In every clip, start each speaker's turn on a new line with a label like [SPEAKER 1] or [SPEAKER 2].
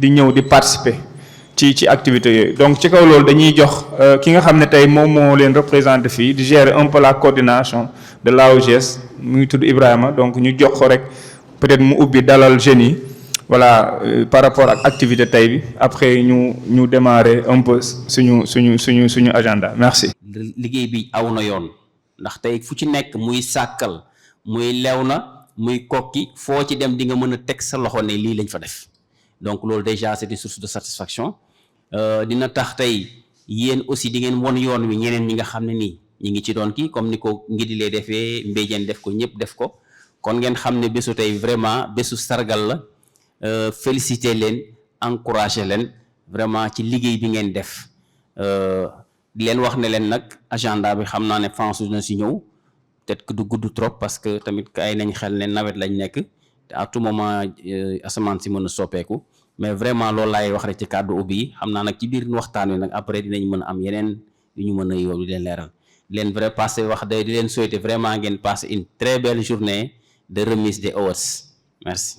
[SPEAKER 1] di ñëw di participer ci activités yooyu. Donc ci kaw loolu dañuy jox ki nga xam ne tey moom moo leen représenté fii di gérer un peu la coordination de l'AOGS mu ngi tudd Ibrahima, donc ñu jox ko rek peut-être mu ubbi dalal jeunes yi voilà par rapport ak activité tey bi, après ñu démarrer un peu suñu agenda. Merci.
[SPEAKER 2] liggéey bi aw na yoon ndax tey fu ci nekk muy Sàkkal muy Léona muy Kokki foo ci dem di nga mën a teg sa loxo ne lii lañ fa def, donc loolu déjà c'est une source de satisfaction. dina tax tey yéen aussi di ngeen won yoon wi ñeneen ñi nga xam ne nii ñi ngi ci doon kii comme ni ko Ngidile defee, Mbéjeen def ko, ñëpp def ko, kon ngeen xam ne bésu tey vraiment bésu sargal la, féliciter leen, encourager leen vraiment ci liggéey bi ngeen def. di leen wax ne leen nag agenda bi xam naa ne France dina si ñëw, peut-être que du gudd trop parce que tamit ay nañ xel ne nawet lañ nekk te à tout moment asamaan si mën a soppeeku, mais vraiment loolu laay wax rek ci kàddu ubbi yi. xam naa nag ci biir waxtaan wi nag après dinañ mën a am yeneen yu ñu mën a yow di leen leeral, di leen vrai passer wax de di leen souhaiter vraiment ngeen passer une très belle journée de remise des awards. Merci.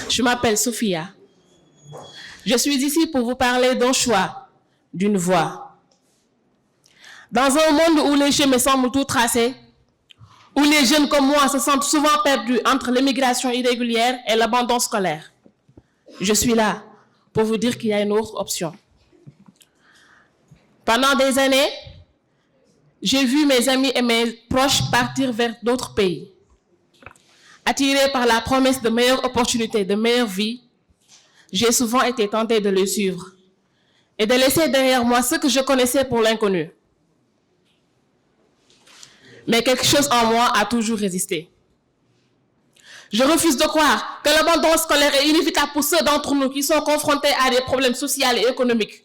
[SPEAKER 3] Je m'appelle Sophia. Je suis ici pour vous parler d'un choix, d'une voie. Dans un monde où les chemins semblent tout tracés, où les jeunes comme moi se sentent souvent perdus entre l'immigration irrégulière et l'abandon scolaire, je suis là pour vous dire qu'il y a une autre option. Pendant des années, j'ai vu mes amis et mes proches partir vers d'autres pays. Attirés par la promesse de meilleures opportunités, de meilleure vie, j'ai souvent été tentée de les suivre et de laisser derrière moi ce que je connaissais pour l'inconnu. Mais quelque chose en moi a toujours résisté. Je refuse de croire que l'abandon scolaire est inévitable pour ceux d'entre nous qui sont confrontés à des problèmes sociaux et économiques.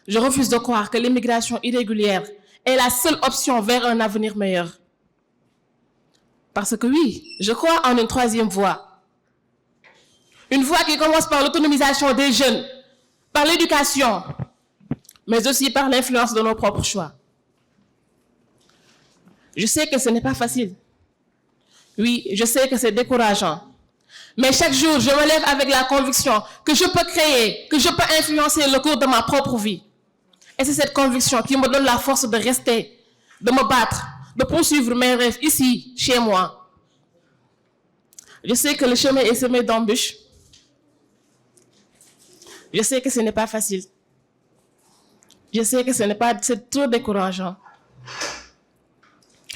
[SPEAKER 3] Je refuse de croire que l'immigration irrégulière est la seule option vers un avenir meilleur. Parce que oui, je crois en une troisième voie. Une voie qui commence par l'autonomisation des jeunes, par l'éducation, mais aussi par l'influence de nos propres choix. Je sais que ce n'est pas facile. Oui, je sais que c'est décourageant. Mais chaque jour, je me lève avec la conviction que je peux créer, que je peux influencer le cours de ma propre vie. Et c'est cette conviction qui me donne la force de rester, de me battre, de poursuivre mes rêves ici, chez moi. Je sais que le chemin est semé d'embûches. Je sais que ce n'est pas facile. Je sais que c'est trop décourageant.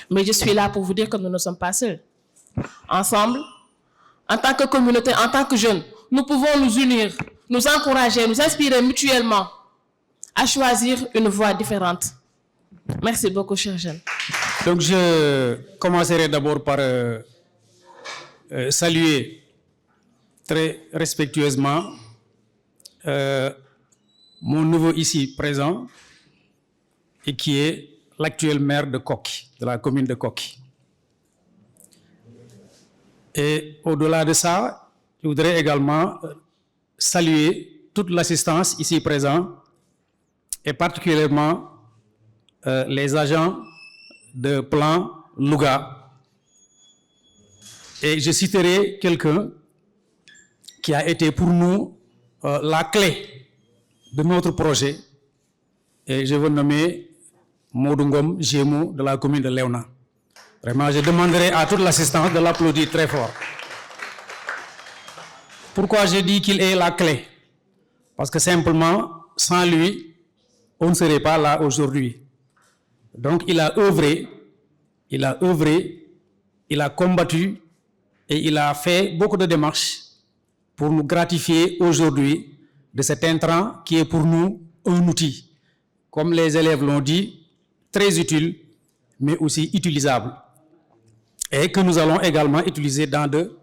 [SPEAKER 3] Mais je suis là pour vous dire que nous ne sommes pas seuls. Ensemble, en tant que communauté, en tant que jeunes, nous pouvons nous unir, nous encourager, nous inspirer mutuellement à choisir une voie différente. Merci beaucoup, chers jeunes.
[SPEAKER 4] Donc, je commencerai d'abord par saluer très respectueusement mon neveu ici présent et qui est l'actuel maire de Kokki, de la commune de Kokki. Et au-delà de ça, je voudrais également saluer toute l'assistance ici présente et particulièrement les agents de Plan Louga. Et je citerai quelqu'un qui a été pour nous la clé de notre projet, et je veux nommer Modungom Gémou de la commune de Léona. Vraiment, je demanderai à toute l'assistance de l'applaudir très fort. Pourquoi je dis qu'il est la clé? Parce que simplement, sans lui, on ne serait pas là aujourd'hui. Donc, il a œuvré, il a combattu et il a fait beaucoup de démarches pour nous gratifier aujourd'hui de cet intrant qui est pour nous un outil, comme les élèves l'ont dit, très utile, mais aussi utilisable, et que nous allons également utiliser dans de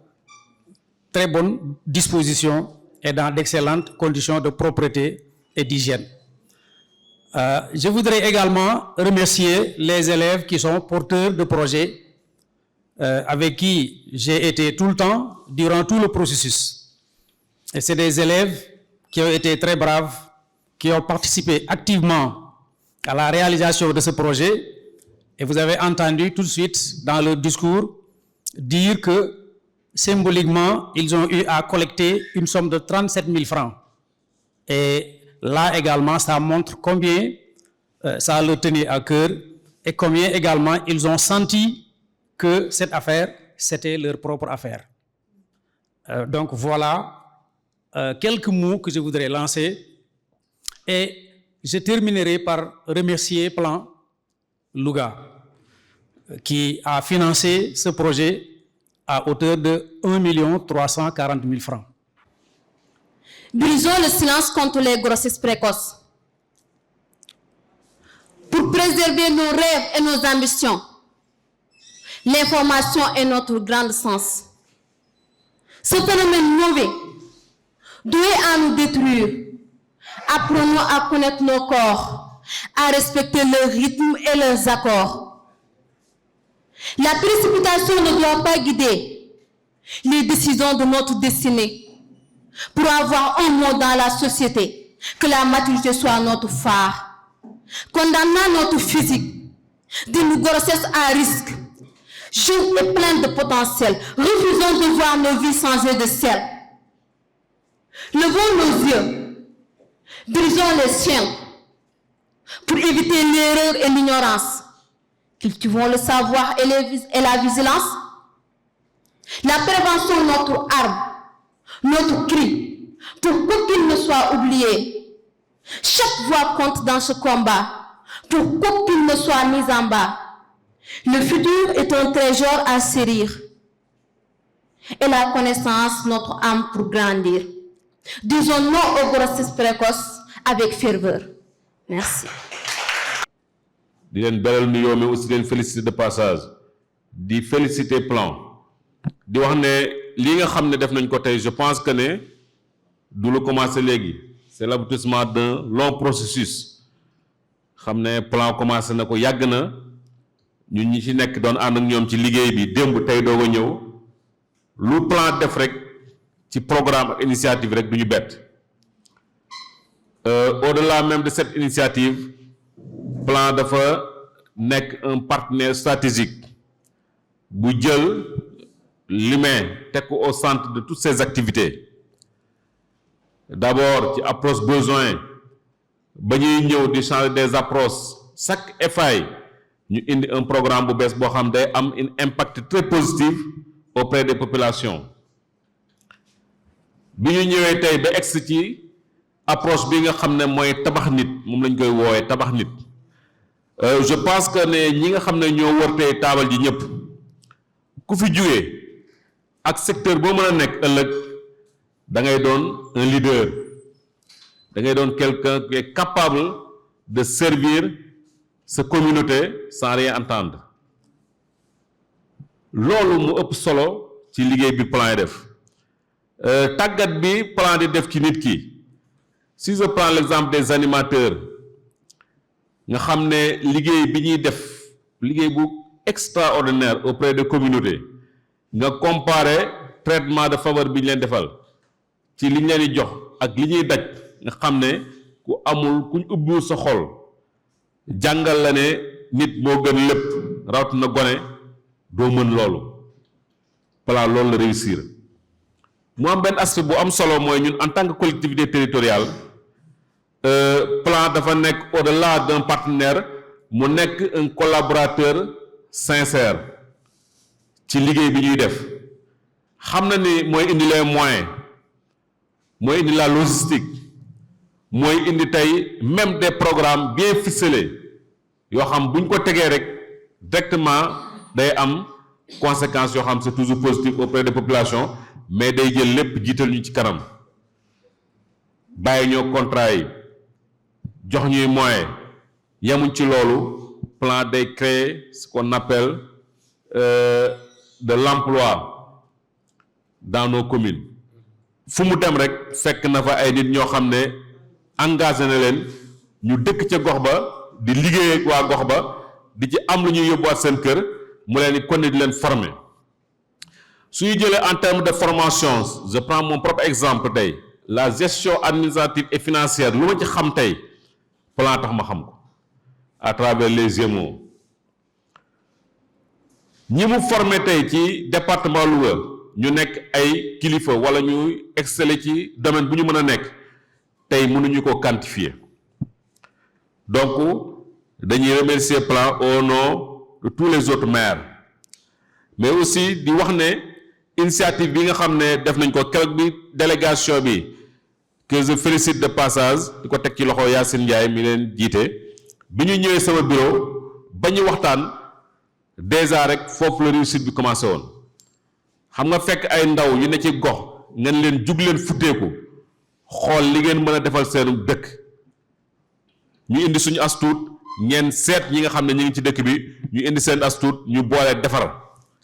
[SPEAKER 4] très bonnes dispositions et dans d'excellentes conditions de propreté et d'hygiène. Je voudrais également remercier les élèves qui sont porteurs de projets, avec qui j'ai été tout le temps, durant tout le processus. Et c'est des élèves qui ont été très braves, qui ont participé activement à la réalisation de ce projet. Et vous avez entendu tout de suite dans le discours dire que symboliquement, ils ont eu à collecter une somme de 37 000 francs. Et là également, ça montre combien ça leur tenait à cœur et combien également ils ont senti que cette affaire, c'était leur propre affaire. Donc voilà quelques mots que je voudrais lancer. Et je terminerai par remercier Plan Louga, qui a financé ce projet à hauteur de 1 340 000 francs.
[SPEAKER 5] Brisons le silence contre les grossesses précoces. Pour préserver nos rêves et nos ambitions, l'information est notre grand sens. Ce phénomène mauvais, doué à nous détruire, apprenons à connaître nos corps, à respecter leurs rythmes et leurs accords. La précipitation ne doit pas guider les décisions de notre destinée. Pour avoir un mot dans la société, que la maturité soit notre phare. Condamnant notre physique d'une grossesse à risque, jeune et pleine de potentiel, refusons de voir nos vies changer de sel. Levons nos yeux, brisons les chaînes pour éviter l'erreur et l'ignorance. Cultivons le savoir et la vigilance. La prévention, notre arme, notre cri, pour qu'aucune ne soit oubliée. Chaque voix compte dans ce combat, pour qu'aucune ne soit mise en bas. Le futur est un trésor à chérir, et la connaissance, notre âme pour grandir. Disons non aux grossesses précoces avec ferveur. Merci.
[SPEAKER 6] di leen beral nuyoo mais aussi leen féliciter de passage di féliciter Plan di wax ne li nga xam ne def nañ ko tey je pense que ne du lu commencé léegi c'est l'aboutissement d'un long processus xam ne Plan commencé na ko yàgg na ñun ñi ci nekk doon ànd ak ñoom ci liggéey bi démb tey doog a ñëw lu Plan def rek ci programme ak initiative rek du ñu bett au-delà même de cette initiative Plan dafa nekk un partenaire stratégique bu jël l'humain teg ko au centre de toutes ses activités d'abord ci approche besoin ba ñuy ñëw di changer des approches chaque FAI ñu indi un programme bu bees boo xam day am un impact très positif auprès des populations bi ñu ñëwee tey ba egsi ci approche bi nga xam ne mooy tabax nit moom lañ koy woowee tabax nit je pense que ne ñi nga xam ne ñoo wër tey taabal ji ñëpp ku fi jugee ak secteur boo mën a nekk ëllëg da ngay doon un leader da ngay doon quelqu'un qui est capable de servir sa communauté sans rien entendre loolu mu ëpp solo ci liggéey bi Plan yi def tàggat bi Plan di def ci nit ki si je prends l'exemple des animateurs nga xam ne liggéey bi ñuy def liggéey bu extraordinaire auprès de communauté nga comparer traitement de faveur bi ñu leen defal ci li ñu leen di jox ak li ñuy daj nga xam ne ku amul kuñ ubbiwul sa xol jàngal la ne nit moo gën lépp rawatina gone doo mën loolu Plan loolu la réussir mu am benn aspect bu am solo mooy ñun en tant que collectivité territoriale Plan dafa nekk au-delà d'un partenaire mu nekk un collaborateur sincère ci liggéey bi ñuy def xam na ni mooy indi les moyens mooy indi la logistique mooy indi tey même des programmes bien ficelés yoo xam bu ñu ko tegee rek directement day am conséquences yoo xam c'est toujours positif auprès des populations mais day jël lépp jiital ñu ci kanam bàyyi ñoo contrat yi jox ñuy moyens yemuñ ci loolu Plan day créer ce qu'on appelle de l'emploi dans nos communes fu mu dem rek fekk na fa ay nit ñoo xam ne engagé na leen ñu dëkk ca gox ba di liggéey ak waa gox ba di ci am lu ñuy yóbbuwaat seen kër mu leen di kon di leen former su ñu jëlee en termes de formation je prends mon propre exemple tey la gestion administrative et financière lu ma ci xam tey Plan tax ma xam ko à travers les émaux ñi mu formé tey ci département Louga ñu nekk ay kilifa wala ñu exceller ci domaine bu ñu mën a nekk tey mënuñu ko quantifier donc dañuy remercier Plan au nom de tous les autres maires mais aussi di wax ne initiative bi nga xam ne def nañ ko keroog bi délégation bi que je félicite de passage di ko teg ci loxo Yacine Ndiaye mi leen jiite bi ñu ñëwee sama bureau ba ñu waxtaan déjà rek foofu la réussite bi commencé woon xam nga fekk ay ndaw yu ne ci gox ngeen leen jug leen futteeku xool li ngeen mën a defal seen dëkk ñu indi suñu astuut ngeen seet ñi nga xam ne ñu ngi ci dëkk bi ñu indi seen astuut ñu boole defar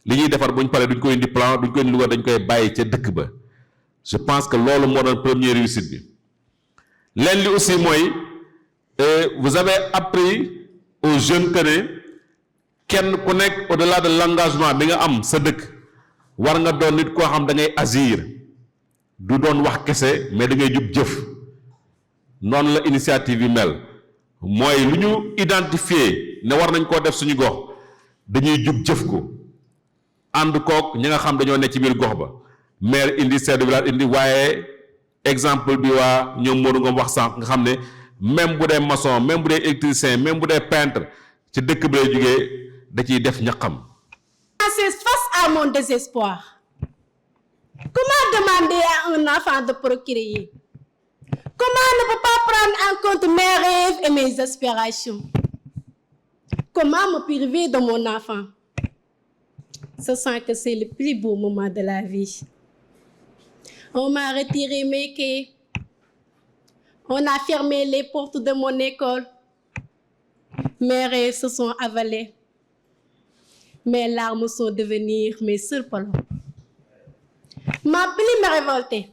[SPEAKER 6] li ñuy defar bu ñu paree duñ koy indi plan duñ koy indi Louga dañ koy bàyyi ca dëkk ba je pense que loolu moo doon première réussite bi leen li aussi mooy vous avez appris aux jeunes que ne kenn ku nekk au-delà de l'engagement bi nga am sa dëkk war nga doon nit koo xam da ngay agir du doon wax kese mais da ngay jub jëf noonu la initiative yi mel mooy lu ñu identifier ne war nañ koo def suñu gox dañuy jub jëf ko ànd kook ñi nga xam dañoo ne ci biir gox ba maire indi chef de village indi waaye exemple bi waa ñoom Modou Ngom wax sànq nga xam ne même bu dee maçon même bu dee électricien même bu dee peintre ci dëkk bi lay jógee da ciy def ñaqam.
[SPEAKER 7] Face à mon désespoir, comment demander à un enfant de procréer? Comment ne peut pas prendre en compte mes rêves et mes aspirations? Comment me priver de mon enfant? Je sens que c'est le plus beau moment de la vie. On m'a retiré mes quais. On a fermé les portes de mon école. Mes rêves se sont avalés. Mes larmes sont devenues mes seuls parents. Ma plume me révoltait.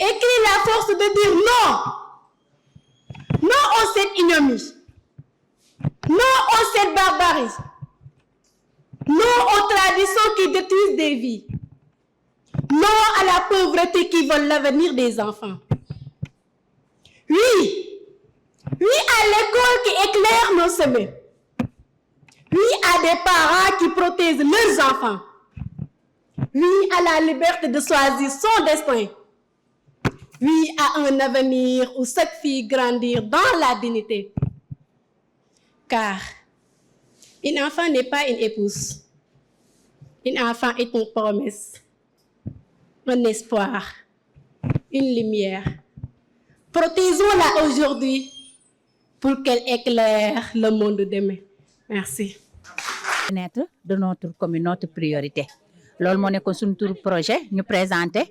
[SPEAKER 7] Écrit la force de dire non. Non à cette ignominie. Non à cette barbarie. Non aux traditions qui détruisent des vies. Non à la pauvreté qui vole l'avenir des enfants. Oui. Oui à l'école qui éclaire nos semaines. Oui à des parents qui protègent leurs enfants. Oui à la liberté de choisir son destin. Oui à un avenir où chaque fille grandir dans la dignité. Car un enfant n'est pas une épouse. Un enfant est une promesse, un espoir, une lumière. Protégeons-la aujourd'hui pour qu'elle éclaire le monde de demain. Merci.
[SPEAKER 8] De notre commune, notre priorité. Loolu moo nekkoon suñu tur projet ñu présenté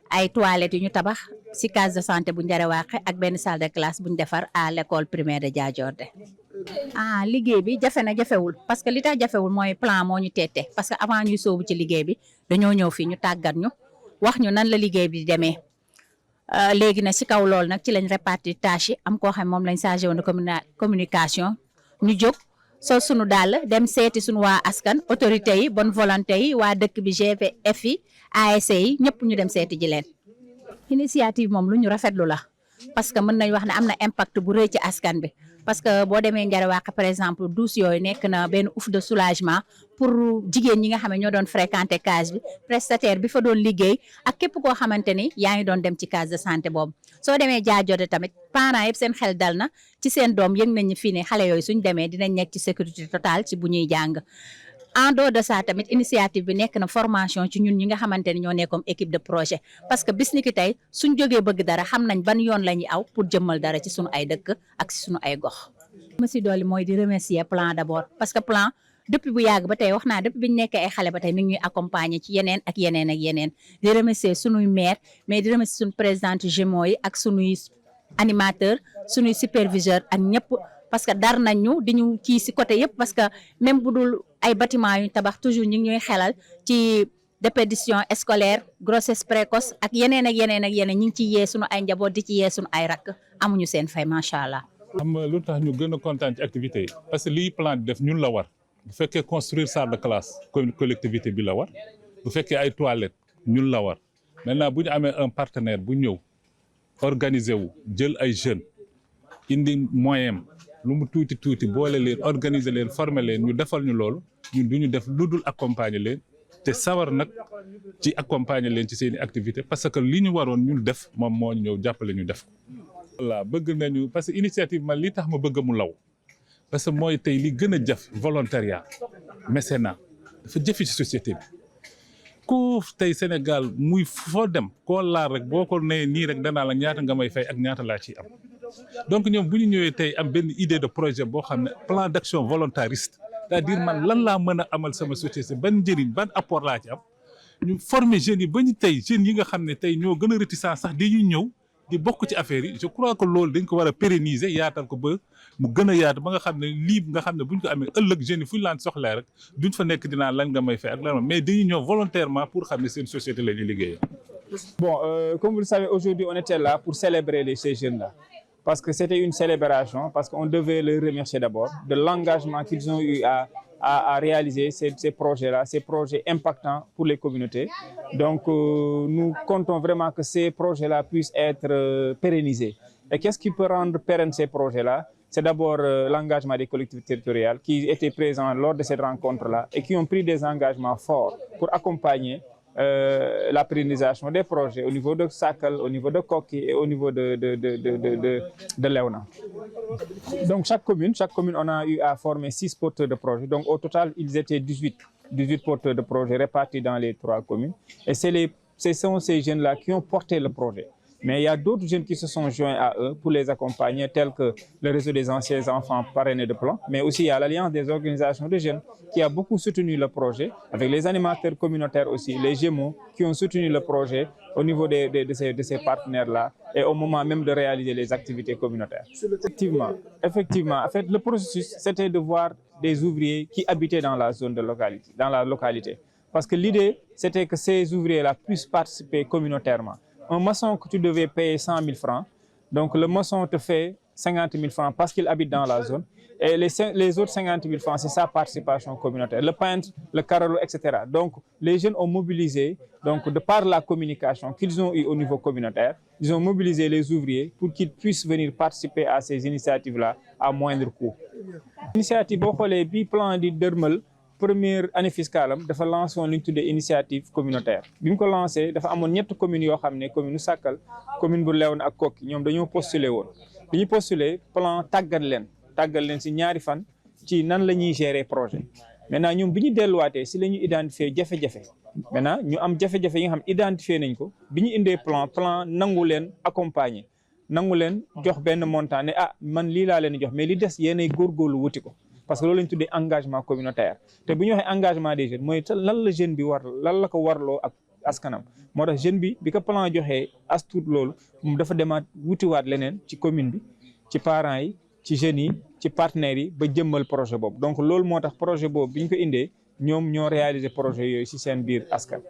[SPEAKER 8] ay toilettes yu ñu tabax ci case de santé bu Ndiaréwaxe ak benn salle de classe bu ñu defar à l'école primaire de Diadiordé. Liggéey bi jafe na jafewul parce que li tax jafewul mooy plan moo ñu teete parce que avant ñuy soobu ci liggéey bi dañoo ñëw fii ñu tàggat ñu wax ñu nan la liggéey bi di demee léegi nag ci kaw loolu nag ci lañ répartir tâches yi am koo xam moom lañ chargé woon de communication ñu jóg sol sunu daal dem seeti sunu waa askan autorités yi bonne volonté yi waa dëkk bi GVF yi ASC yi ñëpp ñu dem seeti ji leen. Initiative moom lu ñu rafetlu la parce que mën nañ wax ne am na impact bu rëy ci askan bi parce que boo demee Ndiaréwaxe par exemple douche yooyu nekk na benn ouf de soulagement pour jigéen ñi nga xam ne ñoo doon fréquenter case bi prestataire bi fa doon liggéey ak képp koo xamante ni yaa ngi doon dem ci case de santé boobu. soo demee Diadiordé tamit parents yëpp seen xel dal na ci seen doom yëg nañu fii ne xale yooyu suñ demee dinañ nekk ci sécurité totale ci bu ñuy jàng. En dehors de ça tamit initiative bi nekk na formation ci ñun ñi nga xamante ni ñoo nekk comme équipe de projet parce que bis ni ki tey suñ jógee bëgg dara xam nañ ban yoon la ñuy aw pour jëmmal dara ci sunu ay dëkk ak ci sunu ay gox. Monsieur Dolly mooy di remercier plan d'abord parce que plan depuis bu yàgg ba tey wax naa depuis bi ñu nekkee ay xale ba tey mi ngi ñuy accompagner ci yeneen ak yeneen ak yeneen di remercier sunuy maire mais di remercier sunu présidente Gémeaux yi ak sunuy animateur sunuy superviseur ak ñëpp. parce que dar nañ ñu di ñu kii ci côté yëpp parce que même bu dul ay bâtiment yu tabax toujours ñu ngi ñuy xelal ci déperdition scolaire grossesse précoce ak yeneen ak yeneen ak yeneen ñu ngi ci yee sunu ay njaboot di ci yee sunu ay rakk amuñu seen fay macha allah.
[SPEAKER 9] am lu tax ñu gën a kontaan ci activité yi parce que lii plan di def ñun la war bu fekkee construire salle de classe collectivité bi la war bu fekkee ay toilettes ñun la war maintenant bu ñu amee un partenaire bu ñëw organiser wu jël ay jeunes indi moyen lu mu tuuti tuuti boole leen organiser leen former leen ñu defal ñu loolu ñun du ñu def lu dul accompagner leen te sawar nag ci accompagner leen ci seeni activité parce que li ñu waroon ñun def moom moo ñëw jàppale ñu def ko. voilà bëgg nañu parce que initiative man li tax ma bëgg mu law parce que mooy tey li gën a jaf volontariat mécénat dafa jëfi ci société bi ku tey Sénégal muy foo dem koo laal rek boo ko nee nii rek danaa la ñaata nga may fay ak ñaata laa ciy am donc ñoom bu ñu ñëwee tey am benn idée de projet boo xam ne plan d'action volontariste c'est-à-dire man lan laa mën a amal sama société ban njëriñ ban apport laa ci am ñu former jeunes yi ba ñu tey jeunes yi nga xam ne tey ñoo gën a réticent sax di ñu ñëw di bokk ci affaire yi je crois que loolu dañ ko war a pérenniser yaatal ko ba mu gën a yaatu ba nga xam ne lii nga xam ne bu ñu ko amee ëllëg jeunes yi fu ñu laan soxlaa rek duñ fa nekk dinaa lan nga may fay ak lan mais dañuy ñëw volontairement pour xam ne seen société la ñuy liggéeyee.
[SPEAKER 1] Bon, comme vous le savez, aujourd'hui, on était là pour célébrer ces jeunes-là. Parce que c'était une célébration, parce qu'on devait les remercier d'abord de l'engagement qu'ils ont eu à réaliser ces projets-là, ces projets impactants pour les communautés. Donc, nous comptons vraiment que ces projets-là puissent être pérennisés. Et qu'est-ce qui peut rendre pérennes ces projets-là? C'est d'abord l'engagement des collectivités territoriales qui étaient présents lors de cette rencontre-là et qui ont pris des engagements forts pour accompagner la pérennisation des projets au niveau de Sakal, au niveau de Koki et au niveau de Léona. Donc chaque commune, on a eu à former 6 porteurs de projets. Donc au total, ils étaient 18 porteurs de projets répartis dans les 3 communes. Et ce sont ces jeunes-là qui ont porté le projet. Mais il y a d'autres jeunes qui se sont joints à eux pour les accompagner, tels que le réseau des anciens enfants parrainés de plan, mais aussi il y a l'Alliance des organisations de jeunes qui a beaucoup soutenu le projet, avec les animateurs communautaires aussi, les Gémeaux, qui ont soutenu le projet au niveau de ces partenaires-là et au moment même de réaliser les activités communautaires. Effectivement, en fait, le processus, c'était de voir des ouvriers qui habitaient dans la zone de localité, dans la localité. Parce que l'idée, c'était que ces ouvriers-là puissent participer communautairement. Un maçon que tu devais payer 100 000 francs, donc le maçon te fait 50 000 francs parce qu'il habite dans la zone, et les autres 50 000 francs, c'est sa participation communautaire, le peintre, le carolo, etc. Donc les jeunes ont mobilisé, donc de par la communication qu'ils ont eue au niveau communautaire, ils ont mobilisé les ouvriers pour qu'ils puissent venir participer à ces initiatives-là à moindre coût. L'initiative, le plan de Dermel, première année fiscale dafa lancé woon lu ñu tuddee initiative communautaire bi mu ko lancé dafa amoon ñett communes yoo xam ne commune Sakal commune bu Léona ak Koki ñoom dañoo postulé woon bi ñu postulé plan tàggat leen si ñaari fan ci nan la ñuy gérer projet. Maintenant ñoom bi ñu delluwaatee si la ñu identifier jafe-jafe maintenant ñu am jafe-jafe yi nga xam identifié nañ ko bi ñu indee plan nangu leen accompagner nangu leen jox benn montant ne man lii laa leen jox mais li des yéenay góorgóorlu wuti ko. Parce que loolu lañ tuddee engagement communautaire te bu ñu waxee engagement des jeunes mooy lan la jeune bi war lan la ko warloo ak askanam moo tax jeune bi ko plan joxee as tuut loolu moom dafa demaat wutiwaat leneen ci commune bi ci parents yi ci jeunes yi ci partenaires yi ba jëmmal projet boobu donc loolu moo tax projet boobu bi ñu ko indee ñoom ñoo réaliser projet yooyu ci seen biir askan.